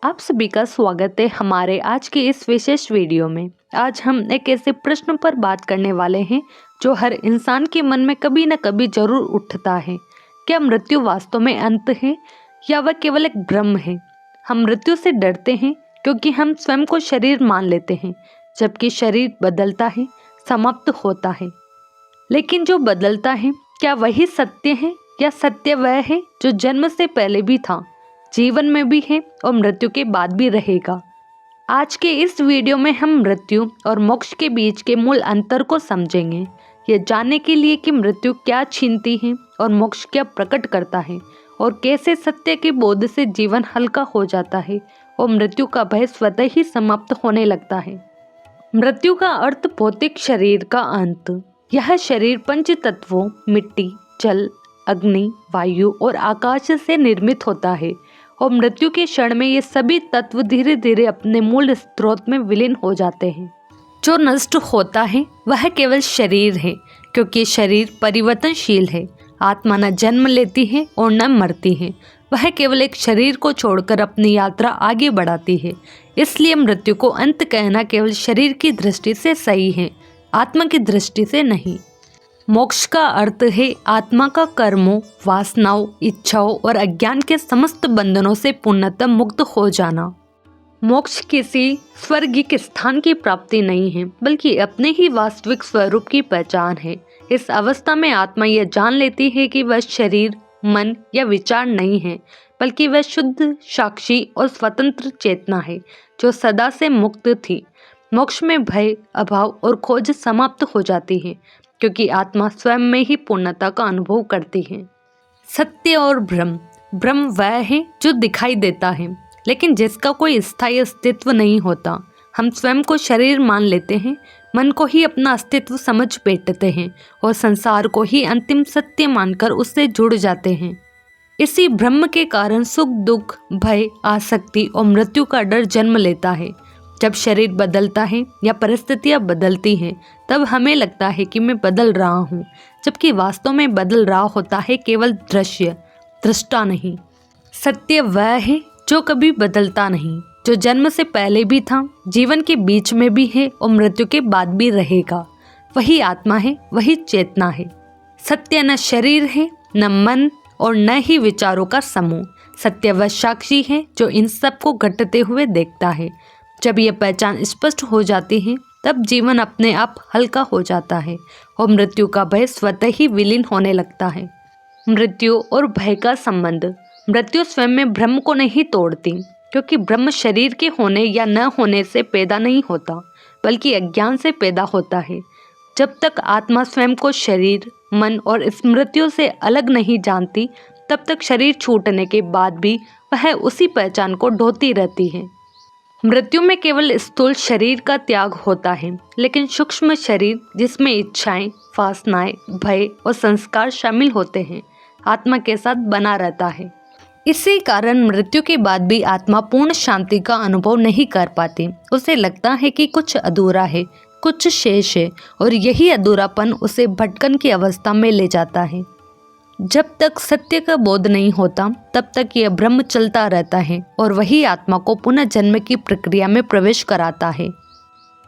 आप सभी का स्वागत है हमारे आज के इस विशेष वीडियो में। आज हम एक ऐसे प्रश्न पर बात करने वाले हैं जो हर इंसान के मन में कभी न कभी जरूर उठता है। क्या मृत्यु वास्तव में अंत है या वह केवल एक भ्रम है? हम मृत्यु से डरते हैं क्योंकि हम स्वयं को शरीर मान लेते हैं, जबकि शरीर बदलता है, समाप्त होता है। लेकिन जो बदलता है, क्या वही सत्य है या सत्य वह है जो जन्म से पहले भी था, जीवन में भी है और मृत्यु के बाद भी रहेगा? आज के इस वीडियो में हम मृत्यु और मोक्ष के बीच के मूल अंतर को समझेंगे, ये जानने के लिए कि मृत्यु क्या छीनती है और मोक्ष क्या प्रकट करता है, और कैसे सत्य के बोध से जीवन हल्का हो जाता है और मृत्यु का भय स्वतः ही समाप्त होने लगता है। मृत्यु का अर्थ भौतिक शरीर का अंत। यह शरीर पंच तत्वों मिट्टी, जल, अग्नि, वायु और आकाश से निर्मित होता है और मृत्यु के क्षण में ये सभी तत्व धीरे धीरे अपने मूल स्रोत में विलीन हो जाते हैं। जो नष्ट होता है वह केवल शरीर है, क्योंकि शरीर परिवर्तनशील है। आत्मा न जन्म लेती है और न मरती है, वह केवल एक शरीर को छोड़कर अपनी यात्रा आगे बढ़ाती है। इसलिए मृत्यु को अंत कहना केवल शरीर की दृष्टि से सही है, आत्मा की दृष्टि से नहीं। मोक्ष का अर्थ है आत्मा का कर्मों, वासनाओं, इच्छाओं और अज्ञान के समस्त बंधनों से पूर्णतः मुक्त हो जाना। मोक्ष किसी स्वर्गिक स्थान की प्राप्ति नहीं है, बल्कि अपने ही वास्तविक स्वरूप की पहचान है। इस अवस्था में आत्मा यह जान लेती है कि वह शरीर, मन या विचार नहीं है, बल्कि वह शुद्ध, साक्षी और स्वतंत्र चेतना है जो सदा से मुक्त थी। मोक्ष में भय, अभाव और खोज समाप्त हो जाती है, क्योंकि आत्मा स्वयं में ही पूर्णता का अनुभव करती है। सत्य और भ्रम। भ्रम वह है जो दिखाई देता है, लेकिन जिसका कोई स्थायी अस्तित्व नहीं होता। हम स्वयं को शरीर मान लेते हैं, मन को ही अपना अस्तित्व समझ बैठते हैं और संसार को ही अंतिम सत्य मानकर उससे जुड़ जाते हैं। इसी भ्रम के कारण सुख, दुख, भय, आसक्ति और मृत्यु का डर जन्म लेता है। जब शरीर बदलता है या परिस्थितियां बदलती हैं, तब हमें लगता है कि मैं बदल रहा हूँ, जबकि वास्तव में बदल रहा होता है केवल दृश्य, दृष्टा नहीं। सत्य वह है जो कभी बदलता नहीं, जो जन्म से पहले भी था, जीवन के बीच में भी है और मृत्यु के बाद भी रहेगा। वही आत्मा है, वही चेतना है। सत्य न शरीर है, न मन और न ही विचारों का समूह। सत्य वह साक्षी है जो इन सब को घटते हुए देखता है। जब यह पहचान स्पष्ट हो जाती है, तब जीवन अपने आप हल्का हो जाता है और मृत्यु का भय स्वतः ही विलीन होने लगता है। मृत्यु और भय का संबंध। मृत्यु स्वयं में भ्रम को नहीं तोड़ती, क्योंकि भ्रम शरीर के होने या न होने से पैदा नहीं होता, बल्कि अज्ञान से पैदा होता है। जब तक आत्मा स्वयं को शरीर, मन और स्मृतियों से अलग नहीं जानती, तब तक शरीर छूटने के बाद भी वह उसी पहचान को ढोती रहती है। मृत्यु में केवल स्थूल शरीर का त्याग होता है, लेकिन सूक्ष्म शरीर, जिसमें इच्छाएं, वासनाएं, भय और संस्कार शामिल होते हैं, आत्मा के साथ बना रहता है। इसी कारण मृत्यु के बाद भी आत्मा पूर्ण शांति का अनुभव नहीं कर पाती। उसे लगता है कि कुछ अधूरा है, कुछ शेष है, और यही अधूरापन उसे भटकन की अवस्था में ले जाता है। जब तक सत्य का बोध नहीं होता, तब तक यह भ्रम चलता रहता है और वही आत्मा को पुनः जन्म की प्रक्रिया में प्रवेश कराता है।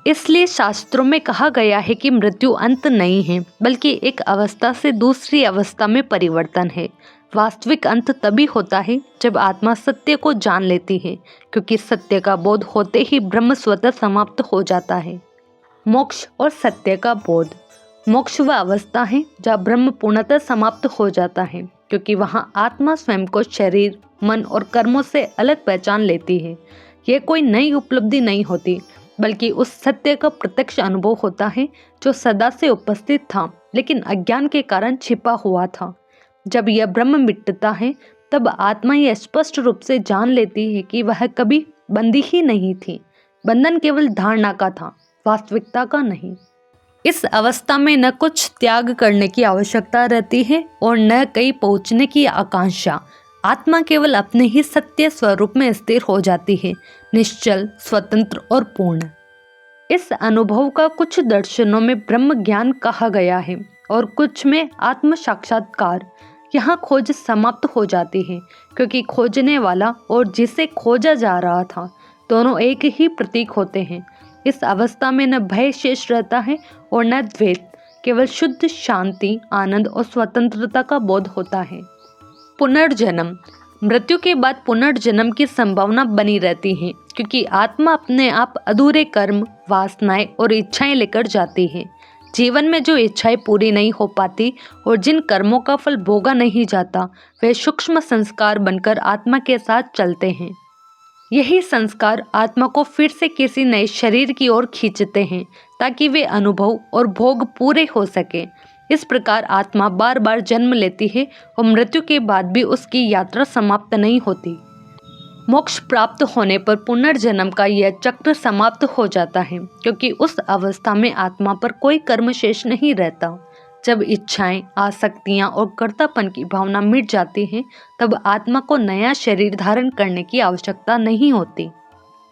इसलिए शास्त्रों में कहा गया है कि मृत्यु अंत नहीं है, बल्कि एक अवस्था से दूसरी अवस्था में परिवर्तन है। वास्तविक अंत तभी होता है जब आत्मा सत्य को जान लेती है, क्योंकि सत्य का बोध होते ही ब्रह्म स्वतः समाप्त हो जाता है। मोक्ष और सत्य का बोध। मोक्ष वह अवस्था है जहाँ ब्रह्म पूर्णतः समाप्त हो जाता है, क्योंकि वहाँ आत्मा स्वयं को शरीर, मन और कर्मों से अलग पहचान लेती है। यह कोई नई उपलब्धि नहीं होती, बल्कि उस सत्य का प्रत्यक्ष अनुभव होता है जो सदा से उपस्थित था, लेकिन अज्ञान के कारण छिपा हुआ था। जब यह ब्रह्म मिटता है, तब आत्मा यह स्पष्ट रूप से जान लेती है कि वह कभी बंदी ही नहीं थी। बंधन केवल धारणा का था, वास्तविकता का नहीं। इस अवस्था में न कुछ त्याग करने की आवश्यकता रहती है और न कहीं पहुंचने की आकांक्षा। आत्मा केवल अपने ही सत्य स्वरूप में स्थिर हो जाती है, निश्चल, स्वतंत्र और पूर्ण। इस अनुभव का कुछ दर्शनों में ब्रह्म ज्ञान कहा गया है और कुछ में आत्म साक्षात्कार यहाँ खोज समाप्त हो जाती है, क्योंकि खोजने वाला और जिसे खोजा जा रहा था दोनों एक ही प्रतीक होते हैं। इस अवस्था में न भय शेष रहता है और न द्वेष, केवल शुद्ध शांति, आनंद और स्वतंत्रता का बोध होता है। पुनर्जन्म। मृत्यु के बाद पुनर्जन्म की संभावना बनी रहती है, क्योंकि आत्मा अपने आप अधूरे कर्म, वासनाएं और इच्छाएं लेकर जाती है। जीवन में जो इच्छाएं पूरी नहीं हो पाती और जिन कर्मों का फल भोगा नहीं जाता, वे सूक्ष्म संस्कार बनकर आत्मा के साथ चलते हैं। यही संस्कार आत्मा को फिर से किसी नए शरीर की ओर खींचते हैं, ताकि वे अनुभव और भोग पूरे हो सके। इस प्रकार आत्मा बार बार जन्म लेती है और मृत्यु के बाद भी उसकी यात्रा समाप्त नहीं होती। मोक्ष प्राप्त होने पर पुनर्जन्म का यह चक्र समाप्त हो जाता है, क्योंकि उस अवस्था में आत्मा पर कोई कर्म शेष नहीं रहता। जब इच्छाएं, आसक्तियां और कर्तापन की भावना मिट जाती है, तब आत्मा को नया शरीर धारण करने की आवश्यकता नहीं होती।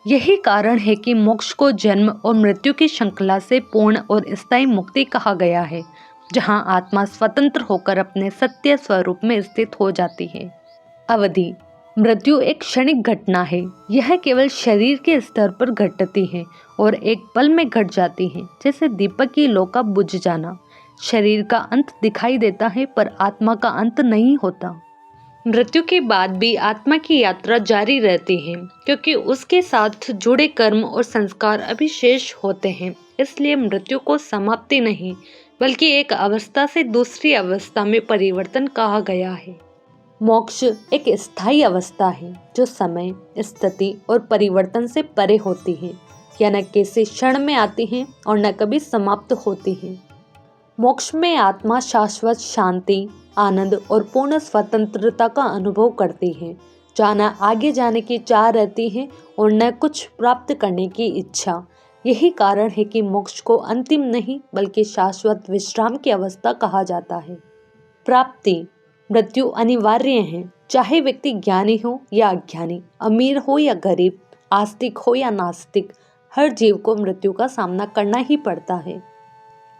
यही कारण है कि मोक्ष को जन्म और मृत्यु की श्रृंखला से पूर्ण और स्थायी मुक्ति कहा गया है, जहां आत्मा स्वतंत्र होकर अपने सत्य स्वरूप में स्थित हो जाती है। अवधि। मृत्यु एक क्षणिक घटना है। यह केवल शरीर के स्तर पर घटती है और एक पल में घट जाती है, जैसे दीपक की लौ का बुझ जाना। शरीर का अंत दिखाई देता है, पर आत्मा का अंत नहीं होता। मृत्यु के बाद भी आत्मा की यात्रा जारी रहती है, क्योंकि उसके साथ जुड़े कर्म और संस्कार अभी शेष होते हैं। इसलिए मृत्यु को समाप्ति नहीं, बल्कि एक अवस्था से दूसरी अवस्था में परिवर्तन कहा गया है। मोक्ष एक स्थायी अवस्था है, जो समय, स्थिति और परिवर्तन से परे होती है। यह न किसी क्षण में आती है और न कभी समाप्त होती है। मोक्ष में आत्मा शाश्वत शांति, आनंद और पूर्ण स्वतंत्रता का अनुभव करती है, जहाँ न आगे जाने की चाह रहती है और न कुछ प्राप्त करने की इच्छा। यही कारण है कि मोक्ष को अंतिम नहीं, बल्कि शाश्वत विश्राम की अवस्था कहा जाता है। प्राप्ति। मृत्यु अनिवार्य है, चाहे व्यक्ति ज्ञानी हो या अज्ञानी, अमीर हो या गरीब, आस्तिक हो या नास्तिक, हर जीव को मृत्यु का सामना करना ही पड़ता है।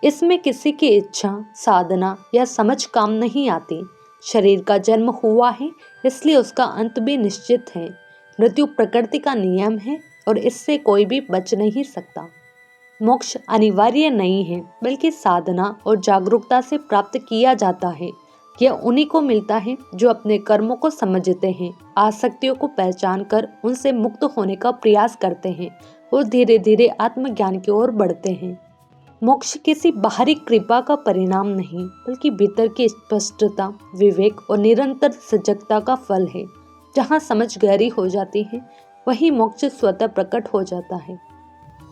इसमें किसी की इच्छा, साधना या समझ काम नहीं आती। शरीर का जन्म हुआ है, इसलिए उसका अंत भी निश्चित है। मृत्यु प्रकृति का नियम है और इससे कोई भी बच नहीं सकता। मोक्ष अनिवार्य नहीं है, बल्कि साधना और जागरूकता से प्राप्त किया जाता है। यह उन्हीं को मिलता है जो अपने कर्मों को समझते हैं, आसक्तियों को पहचान कर उनसे मुक्त होने का प्रयास करते हैं और धीरे धीरे आत्मज्ञान की ओर बढ़ते हैं। मोक्ष किसी बाहरी कृपा का परिणाम नहीं, बल्कि भीतर की स्पष्टता, विवेक और निरंतर सजगता का फल है। जहाँ समझ गहरी हो जाती है, वहीं मोक्ष स्वतः प्रकट हो जाता है।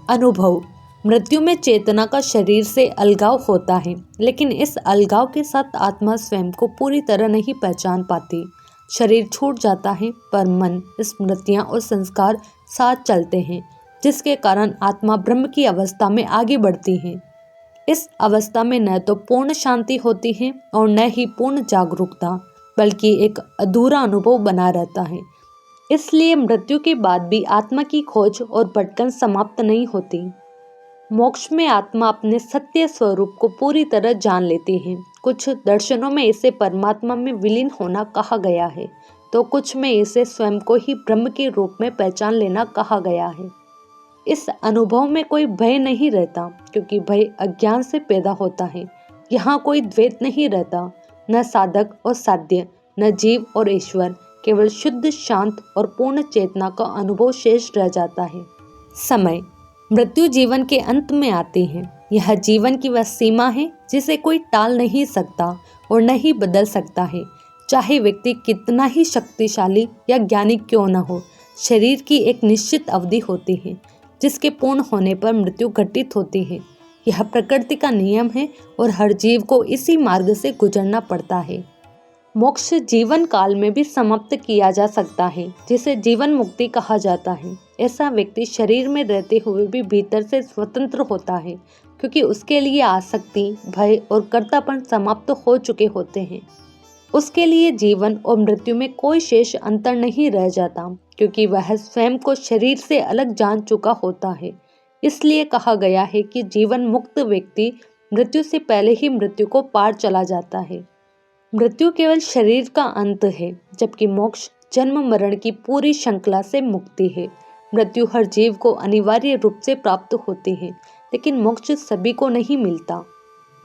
अनुभव। मृत्यु में चेतना का शरीर से अलगाव होता है, लेकिन इस अलगाव के साथ आत्मा स्वयं को पूरी तरह नहीं पहचान पाती। शरीर छूट जाता है, पर मन, स्मृतियाँ और संस्कार साथ चलते हैं, जिसके कारण आत्मा ब्रह्म की अवस्था में आगे बढ़ती है। इस अवस्था में न तो पूर्ण शांति होती है और न ही पूर्ण जागरूकता, बल्कि एक अधूरा अनुभव बना रहता है। इसलिए मृत्यु के बाद भी आत्मा की खोज और भटकन समाप्त नहीं होती। मोक्ष में आत्मा अपने सत्य स्वरूप को पूरी तरह जान लेती है। कुछ दर्शनों में इसे परमात्मा में विलीन होना कहा गया है, तो कुछ में इसे स्वयं को ही ब्रह्म के रूप में पहचान लेना कहा गया है। इस अनुभव में कोई भय नहीं रहता, क्योंकि भय अज्ञान से पैदा होता है। यहाँ कोई द्वैत नहीं रहता, न साधक और साध्य, न जीव और ईश्वर, केवल शुद्ध, शांत और पूर्ण चेतना का अनुभव शेष रह जाता है। समय। मृत्यु जीवन के अंत में आती है। यह जीवन की वह सीमा है जिसे कोई टाल नहीं सकता और न ही बदल सकता है, चाहे व्यक्ति कितना ही शक्तिशाली या ज्ञानी क्यों न हो। शरीर की एक निश्चित अवधि होती है, जिसके पूर्ण होने पर मृत्यु घटित होती है। यह प्रकृति का नियम है और हर जीव को इसी मार्ग से गुजरना पड़ता है। मोक्ष जीवन काल में भी समाप्त किया जा सकता है, जिसे जीवन मुक्ति कहा जाता है। ऐसा व्यक्ति शरीर में रहते हुए भी भीतर से स्वतंत्र होता है, क्योंकि उसके लिए आसक्ति, भय और कर्तापन समाप्त हो चुके होते हैं। उसके लिए जीवन और मृत्यु में कोई शेष अंतर नहीं रह जाता, क्योंकि वह स्वयं को शरीर से अलग जान चुका होता है। इसलिए कहा गया है कि जीवन मुक्त व्यक्ति मृत्यु से पहले ही मृत्यु को पार चला जाता है। मृत्यु केवल शरीर का अंत है, जबकि मोक्ष जन्म मरण की पूरी श्रृंखला से मुक्ति है। मृत्यु हर जीव को अनिवार्य रूप से प्राप्त होती है, लेकिन मोक्ष सभी को नहीं मिलता।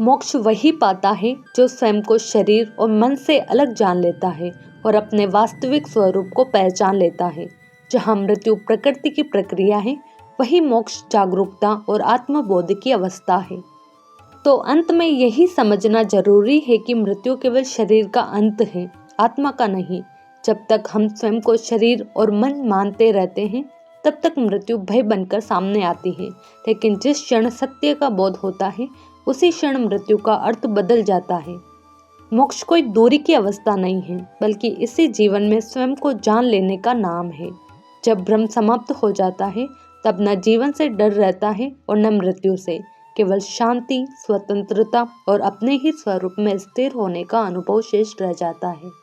मोक्ष वही पाता है जो स्वयं को शरीर और मन से अलग जान लेता है और अपने वास्तविक स्वरूप को पहचान लेता है। जहाँ मृत्यु प्रकृति की प्रक्रिया है, वही मोक्ष जागरूकता और आत्मबोध की अवस्था है। तो अंत में यही समझना जरूरी है कि मृत्यु केवल शरीर का अंत है, आत्मा का नहीं। जब तक हम स्वयं को शरीर और मन मानते रहते हैं, तब तक मृत्यु भय बनकर सामने आती है। लेकिन जिस क्षण सत्य का बोध होता है, उसी क्षण मृत्यु का अर्थ बदल जाता है। मोक्ष कोई दूरी की अवस्था नहीं है, बल्कि इसी जीवन में स्वयं को जान लेने का नाम है। जब भ्रम समाप्त हो जाता है, तब न जीवन से डर रहता है और न मृत्यु से। केवल शांति, स्वतंत्रता और अपने ही स्वरूप में स्थिर होने का अनुभव शेष रह जाता है।